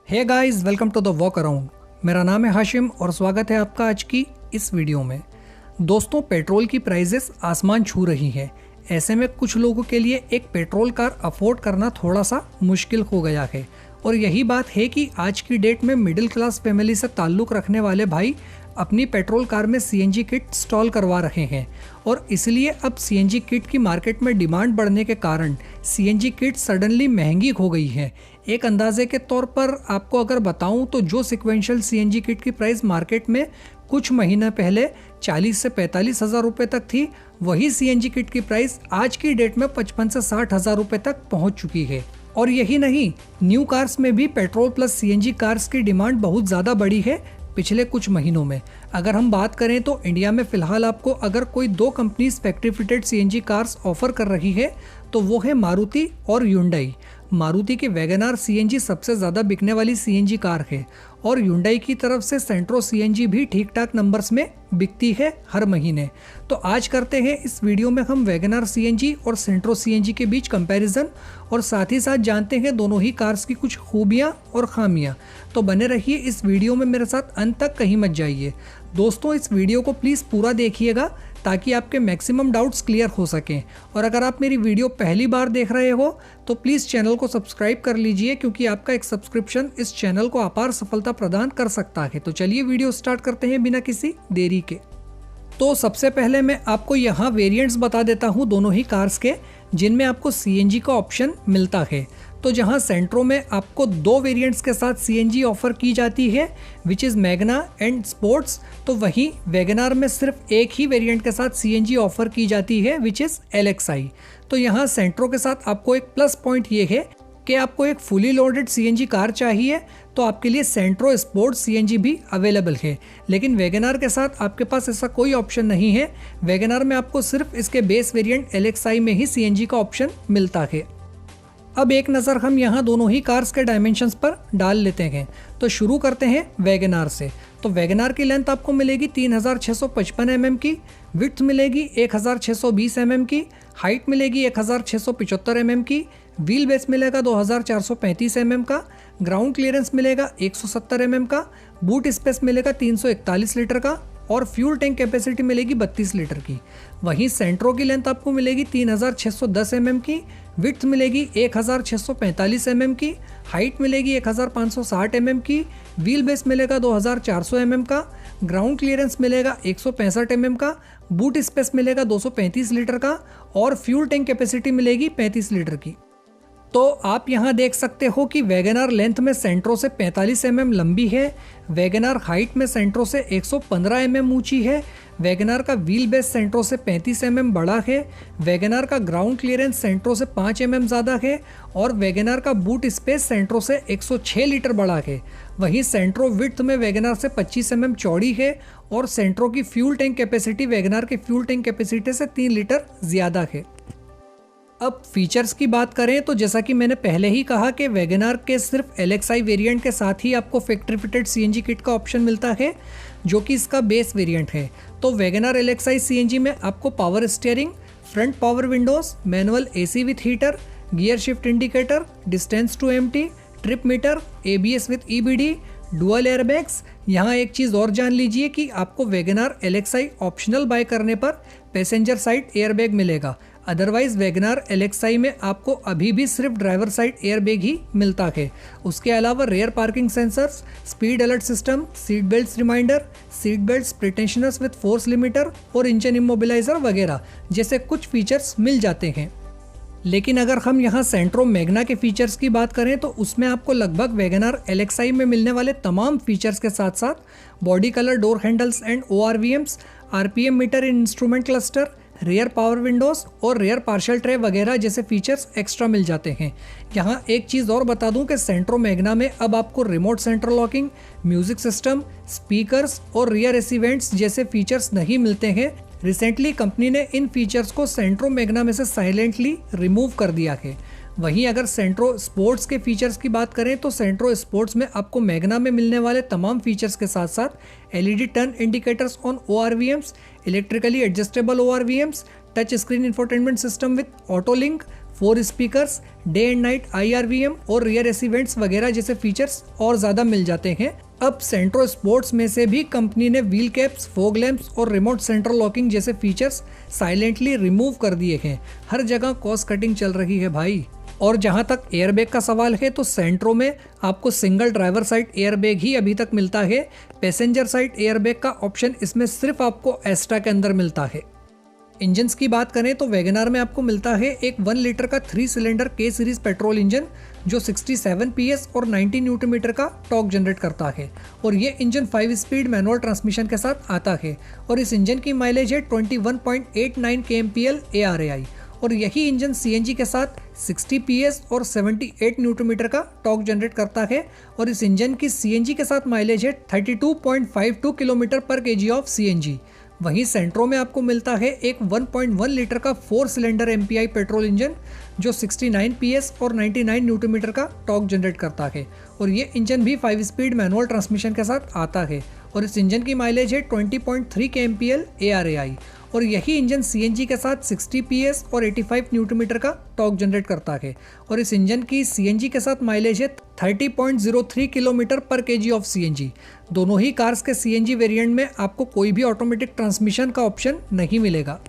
Hey guys, welcome to the walk around. मेरा नाम है हाशिम और स्वागत है आपका आज की इस वीडियो में। दोस्तों, पेट्रोल की प्राइसेस आसमान छू रही हैं। ऐसे में कुछ लोगों के लिए एक पेट्रोल कार अफोर्ड करना थोड़ा सा मुश्किल हो गया है और यही बात है कि आज की डेट में मिडिल क्लास फैमिली से ताल्लुक़ रखने वाले भाई अपनी पेट्रोल कार में सीएनजी किट इंस्टॉल करवा रहे हैं और इसलिए अब सीएनजी किट की मार्केट में डिमांड बढ़ने के कारण सीएनजी किट सडनली महंगी हो गई है। एक अंदाजे के तौर पर आपको अगर बताऊं तो जो सिक्वेंशियल सीएनजी किट की प्राइस मार्केट में कुछ महीना पहले 40 से 45 हज़ार रुपये तक थी, वही सीएनजी किट की प्राइस आज की डेट में 55 से 60 हज़ार रुपये तक पहुंच चुकी है। और यही नहीं, न्यू कार्स में भी पेट्रोल प्लस सीएनजी कार्स की डिमांड बहुत ज़्यादा बढ़ी है पिछले कुछ महीनों में। अगर हम बात करें तो इंडिया में फिलहाल आपको अगर कोई दो companies factory fitted CNG cars offer कर रही है तो वो है मारुति और ह्युंडई। मारुति की वैगनआर सीएनजी सबसे ज़्यादा बिकने वाली सीएनजी कार है और ह्युंडई की तरफ से सेंट्रो सीएनजी भी ठीक ठाक नंबर्स में बिकती है हर महीने। तो आज करते हैं इस वीडियो में हम वैगनआर सीएनजी और सेंट्रो सीएनजी के बीच कंपैरिजन और साथ ही साथ जानते हैं दोनों ही कार्स की कुछ खूबियां और खामियां। तो बने रहिए इस वीडियो में मेरे साथ, अंत तक कहीं मत जाइए। दोस्तों, इस वीडियो को प्लीज़ पूरा देखिएगा ताकि आपके मैक्सिमम डाउट्स क्लियर हो सकें। और अगर आप मेरी वीडियो पहली बार देख रहे हो तो प्लीज़ चैनल को सब्सक्राइब कर लीजिए, क्योंकि आपका एक सब्सक्रिप्शन इस चैनल को अपार सफलता प्रदान कर सकता है। तो चलिए वीडियो स्टार्ट करते हैं बिना किसी देरी के। तो सबसे पहले मैं आपको यहाँ वेरिएंट्स बता देता हूँ दोनों ही कार्स के, जिनमें आपको सीएनजी का ऑप्शन मिलता है। तो जहां सेंट्रो में आपको दो वेरिएंट्स के साथ सीएनजी ऑफर की जाती है, which is Magna and sports, तो वहीं वैगनआर में सिर्फ एक ही वेरिएंट के साथ सीएनजी ऑफर की जाती है, विच इज़ एलएक्सआई। तो यहां सेंट्रो के साथ आपको एक प्लस पॉइंट ये है कि आपको एक फुली लोडेड सीएनजी कार चाहिए तो आपके लिए सेंट्रो स्पोर्ट्स सीएनजी भी अवेलेबल है, लेकिन वैगनआर के साथ आपके पास ऐसा कोई ऑप्शन नहीं है। वैगनआर में आपको सिर्फ इसके बेस वेरिएंट एलएक्सआई में ही सीएनजी का ऑप्शन मिलता है। अब एक नज़र हम यहाँ दोनों ही कार्स के डायमेंशंस पर डाल लेते हैं। तो शुरू करते हैं वैगनआर से। तो वैगनआर की लेंथ आपको मिलेगी 3655 mm की, विड्थ मिलेगी 1620 mm की, हाइट मिलेगी 1675 mm की, व्हील बेस मिलेगा 2435 mm का, ग्राउंड क्लियरेंस मिलेगा 170 mm का, बूट स्पेस मिलेगा 341 लीटर का और फ्यूल टैंक कैपेसिटी मिलेगी 32 लीटर की। वहीं सेंट्रो की लेंथ आपको मिलेगी 3610 mm की, विड्थ मिलेगी 1645 mm की, हाइट मिलेगी 1560 mm की, व्हील बेस मिलेगा 2400 mm का, ग्राउंड क्लियरेंस मिलेगा 165 mm का, बूट स्पेस मिलेगा 235 लीटर का और फ्यूल टैंक कैपेसिटी मिलेगी 35 लीटर की। तो आप यहाँ देख सकते हो कि वैगनआर लेंथ में सेंट्रो से 45 mm लंबी है, वैगनआर हाइट में सेंट्रो से 115 mm ऊंची है, वैगनआर का व्हील बेस सेंट्रो से 35 mm बड़ा है, वैगनआर का ग्राउंड क्लियरेंस सेंट्रो से 5 mm ज़्यादा है और वैगनआर का बूट स्पेस सेंट्रो से 106 लीटर बड़ा है। वहीं सेंट्रो विड्थ में वैगनआर से 25 mm चौड़ी है और सेंट्रो की फ्यूल टैंक कैपेसिटी वैगनआर के फ्यूल टैंक कैपेसिटी से 3 लीटर ज़्यादा है। अब फीचर्स की बात करें तो जैसा कि मैंने पहले ही कहा कि वैगनआर के सिर्फ एलएक्सआई वेरिएंट के साथ ही आपको फैक्ट्री फिटेड सीएनजी किट का ऑप्शन मिलता है, जो कि इसका बेस वेरिएंट है। तो वैगनआर एलएक्सआई सीएनजी में आपको power steering, front power windows, manual AC with heater, gear shift indicator, distance to empty, trip meter, ABS with EBD, dual airbags. यहाँ एक चीज़ और जान लीजिए कि आपको वैगनआर एलएक्सआई ऑप्शनल बाय करने पर पैसेंजर साइड एयरबैग मिलेगा, अदरवाइज वैगनआर एलएक्सआई में आपको अभी भी सिर्फ ड्राइवर साइड एयरबैग ही मिलता है। उसके अलावा rear parking sensors, speed alert system, seat belt reminder, seat belt pretensioners with force limiter और इंजन इमोबिलाइजर वगैरह जैसे कुछ फीचर्स मिल जाते हैं। लेकिन अगर हम यहाँ सेंट्रो मैग्ना के फीचर्स की बात करें तो उसमें आपको लगभग वैगनआर एलएक्सआई में मिलने वाले तमाम फीचर्स के साथ साथ body colour door handles and ORVMs, RPM meter in instrument cluster, rear power windows और रेयर पार्शियल ट्रे वगैरह जैसे फीचर्स एक्स्ट्रा मिल जाते हैं। यहाँ एक चीज़ और बता दूं कि सेंट्रो मैग्ना में अब आपको remote central locking, music system, speakers और रियर एसी वेंट्स जैसे फीचर्स नहीं मिलते हैं। रिसेंटली कंपनी ने इन फीचर्स को सेंट्रो मैग्ना में से साइलेंटली रिमूव कर दिया है। वहीं अगर सेंट्रो स्पोर्ट्स के फीचर्स की बात करें तो सेंट्रो स्पोर्ट्स में आपको मैग्ना में मिलने वाले तमाम फीचर्स के साथ साथ LED turn indicators on ORVMs, electrically adjustable ORVMs, touch screen infotainment system with auto link, 4 speakers, day and night IRVM और रियर एसी वेंट्स वगैरह जैसे फीचर्स और ज़्यादा मिल जाते हैं। अब सेंट्रो स्पोर्ट्स में से भी कंपनी ने व्हील कैप्स, फोग लैंप्स और रिमोट सेंट्रल लॉकिंग जैसे फीचर्स साइलेंटली रिमूव कर दिए हैं। हर जगह कॉस्ट कटिंग चल रही है भाई। और जहां तक एयरबैग का सवाल है तो सेंट्रो में आपको सिंगल ड्राइवर साइड एयरबैग ही अभी तक मिलता है। पैसेंजर साइड एयरबैग का ऑप्शन इसमें सिर्फ आपको एस्ट्रा के अंदर मिलता है। इंजन्स की बात करें तो वैगनार में आपको मिलता है एक 1 लीटर का 3 cylinder K series petrol engine जो 67 PS और 90 न्यूटन मीटर का टॉर्क जनरेट करता है। और ये इंजन 5 स्पीड मैनुअल ट्रांसमिशन के साथ आता है और इस इंजन की माइलेज है 21.89 kmpl ARAI। और यही इंजन CNG के साथ 60 PS और 78 न्यूटन मीटर का टॉर्क जनरेट करता है और इस इंजन की CNG के साथ माइलेज है 32.52 किलोमीटर पर kg ऑफ CNG। वहीं सेंट्रो में आपको मिलता है एक 1.1 लीटर का 4 सिलेंडर MPI पेट्रोल इंजन जो 69 PS और 99 न्यूटन मीटर का टॉर्क जनरेट करता है और ये इंजन भी 5 स्पीड मैनुअल ट्रांसमिशन के साथ आता है और इस इंजन की माइलेज है 20.3 kmpl ARAI। और यही इंजन CNG के साथ 60 PS और 85 न्यूटन मीटर का टॉर्क जनरेट करता है और इस इंजन की CNG के साथ माइलेज है 30.03 किलोमीटर पर kg ऑफ CNG। दोनों ही कार्स के CNG वेरिएंट में आपको कोई भी ऑटोमेटिक ट्रांसमिशन का ऑप्शन नहीं मिलेगा।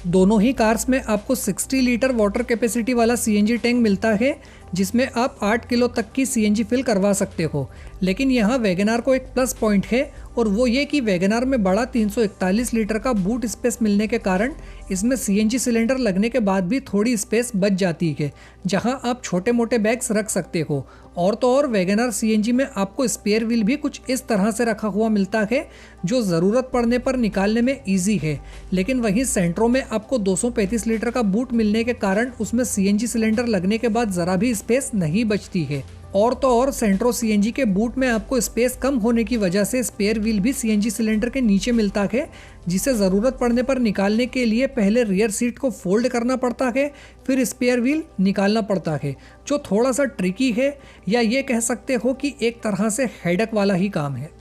दोनों ही कार्स में आपको 60 लीटर वाटर कैपेसिटी वाला CNG टैंक मिलता है जिसमें आप 8 किलो तक की CNG फिल करवा सकते हो। लेकिन यहाँ वैगनार को एक प्लस पॉइंट है और वो ये कि वैगनार में बड़ा 341 लीटर का बूट स्पेस मिलने के कारण इसमें CNG सिलेंडर लगने के बाद भी थोड़ी स्पेस बच जाती है जहां आप छोटे मोटे बैग्स रख सकते हो। और तो और वैगनार CNG में आपको स्पेयर व्हील भी कुछ इस तरह से रखा हुआ मिलता है जो ज़रूरत पड़ने पर निकालने में ईजी है। लेकिन वहीं सेंट्रो में आपको 235 लीटर का बूट मिलने के कारण उसमें CNG सिलेंडर लगने के बाद ज़रा भी स्पेस नहीं बचती है। और तो और सेंट्रो CNG के बूट में आपको स्पेस कम होने की वजह से स्पेयर व्हील भी CNG सिलेंडर के नीचे मिलता है जिसे ज़रूरत पड़ने पर निकालने के लिए पहले रियर सीट को फोल्ड करना पड़ता है फिर स्पेयर व्हील निकालना पड़ता है जो थोड़ा सा ट्रिकी है या ये कह सकते हो कि एक तरह से हेडेक वाला ही काम है।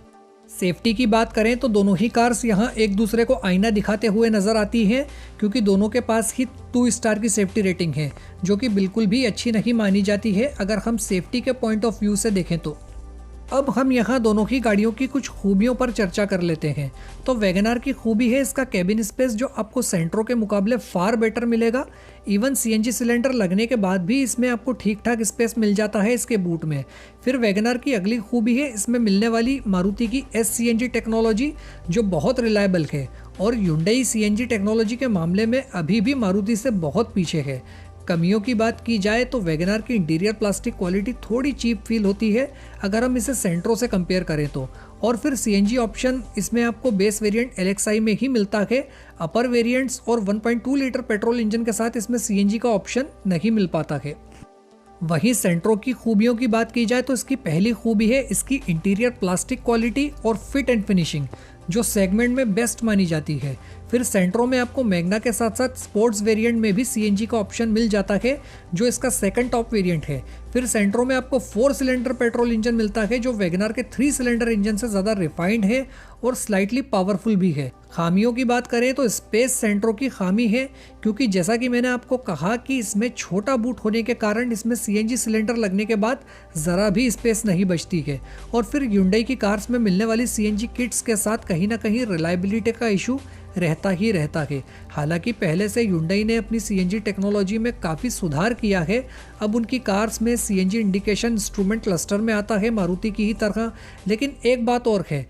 सेफ्टी की बात करें तो दोनों ही कार्स यहाँ एक दूसरे को आईना दिखाते हुए नजर आती हैं क्योंकि दोनों के पास ही 2 स्टार की सेफ्टी रेटिंग है जो कि बिल्कुल भी अच्छी नहीं मानी जाती है अगर हम सेफ्टी के पॉइंट ऑफ व्यू से देखें तो। अब हम यहाँ दोनों ही गाड़ियों की कुछ खूबियों पर चर्चा कर लेते हैं। तो वैगनार की खूबी है इसका कैबिन स्पेस जो आपको सेंट्रो के मुकाबले फार बेटर मिलेगा। इवन CNG सिलेंडर लगने के बाद भी इसमें आपको ठीक ठाक स्पेस मिल जाता है इसके बूट में। फिर वैगनार की अगली खूबी है इसमें मिलने वाली मारुति की SCNG टेक्नोलॉजी जो बहुत रिलायबल है और Hyundai CNG टेक्नोलॉजी के मामले में अभी भी मारुति से बहुत पीछे है। कमियों की बात की जाए तो वैगनार की इंटीरियर प्लास्टिक क्वालिटी थोड़ी चीप फील होती है अगर हम इसे सेंट्रो से कंपेयर करें तो। और फिर CNG ऑप्शन इसमें आपको बेस वेरिएंट LXI में ही मिलता है। अपर वेरिएंट्स और 1.2 लीटर पेट्रोल इंजन के साथ इसमें CNG का ऑप्शन नहीं मिल पाता है। वहीं सेंट्रो की खूबियों की बात की जाए तो इसकी पहली खूबी है इसकी इंटीरियर प्लास्टिक क्वालिटी और फिट एंड फिनिशिंग जो सेगमेंट में बेस्ट मानी जाती है। फिर सेंट्रो में आपको मैग्ना के साथ साथ स्पोर्ट्स वेरिएंट में भी CNG का ऑप्शन मिल जाता है जो इसका सेकंड टॉप वेरिएंट है। फिर सेंट्रो में आपको 4 सिलेंडर पेट्रोल इंजन मिलता है जो वैगनार के 3 सिलेंडर इंजन से ज़्यादा रिफाइंड है और स्लाइटली पावरफुल भी है। खामियों की बात करें तो स्पेस सेंट्रो की खामी है क्योंकि जैसा कि मैंने आपको कहा कि इसमें छोटा बूट होने के कारण इसमें CNG सिलेंडर लगने के बाद ज़रा भी स्पेस नहीं बचती है। और फिर Hyundai की कार्स में मिलने वाली CNG किट्स के साथ कहीं ना कहीं रिलायबिलिटी का इशू रहता ही रहता है। हालांकि पहले से Hyundai ने अपनी CNG टेक्नोलॉजी में काफ़ी सुधार किया है। अब उनकी कार्स में CNG इंडिकेशन इंस्ट्रूमेंट क्लस्टर में आता है मारुति की ही तरह। लेकिन एक बात और है,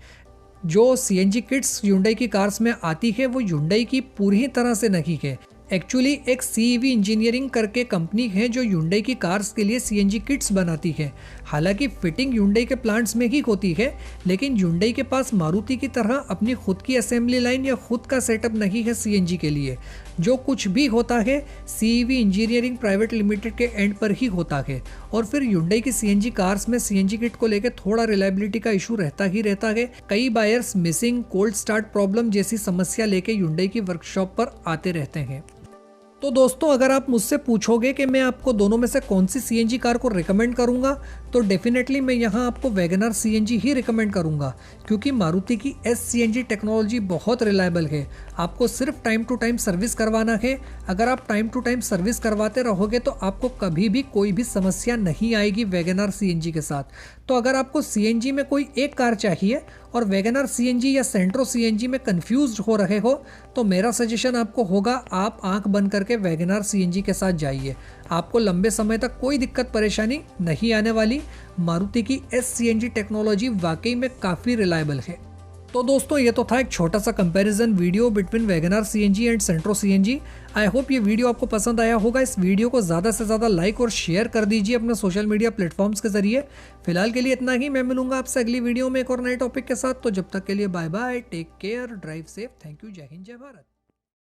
जो CNG किट्स Hyundai की कार्स में आती है वो Hyundai की पूरी तरह से नहीं है। एक्चुअली एक CEV इंजीनियरिंग करके कंपनी है जो Hyundai की कार्स के लिए CNG किट्स बनाती है। हालांकि फिटिंग Hyundai के प्लांट्स में ही होती है लेकिन Hyundai के पास मारुति की तरह अपनी खुद की असेंबली लाइन या खुद का सेटअप नहीं है CNG के लिए। जो कुछ भी होता है CEV इंजीनियरिंग प्राइवेट लिमिटेड के एंड पर ही होता है। और फिर Hyundai की CNG कार्स में CNG किट को लेकर थोड़ा रिलायबिलिटी का इशू रहता ही रहता है। कई buyers missing, cold start problem जैसी समस्या लेके Hyundai की वर्कशॉप पर आते रहते हैं। तो दोस्तों अगर आप मुझसे पूछोगे कि मैं आपको दोनों में से कौन सी CNG कार को रिकमेंड करूंगा तो डेफिनेटली मैं यहाँ आपको वैगनआर सीएनजी ही रिकमेंड करूँगा, क्योंकि मारुति की एस सीएनजी टेक्नोलॉजी बहुत रिलायबल है। आपको सिर्फ टाइम टू टाइम सर्विस करवाना है। अगर आप टाइम टू टाइम सर्विस करवाते रहोगे तो आपको कभी भी कोई भी समस्या नहीं आएगी वैगनआर सीएनजी के साथ। तो अगर आपको सीएनजी में कोई एक कार चाहिए और वैगनआर सीएनजी या सेंट्रो सीएनजी में कंफ्यूज्ड हो रहे हो, तो मेरा सजेशन आपको होगा आप आंख बंद करके वैगनआर सीएनजी के साथ जाइए। आपको लंबे समय तक कोई दिक्कत परेशानी नहीं आने वाली। मारुति की एस सीएनजी टेक्नोलॉजी वाकई में काफ़ी रिलायबल है। तो दोस्तों, ये तो था एक छोटा सा comparison video between WagonR CNG and Santro CNG. I hope ये वीडियो आपको पसंद आया होगा। इस वीडियो को ज़्यादा से ज़्यादा लाइक और शेयर कर दीजिए अपने सोशल मीडिया प्लेटफॉर्म्स के जरिए। फिलहाल के लिए इतना ही। मैं मिलूंगा आपसे अगली वीडियो में एक और नए टॉपिक के साथ। तो जब तक के लिए bye bye, take care, drive safe, thank you, जय हिंद, जय भारत।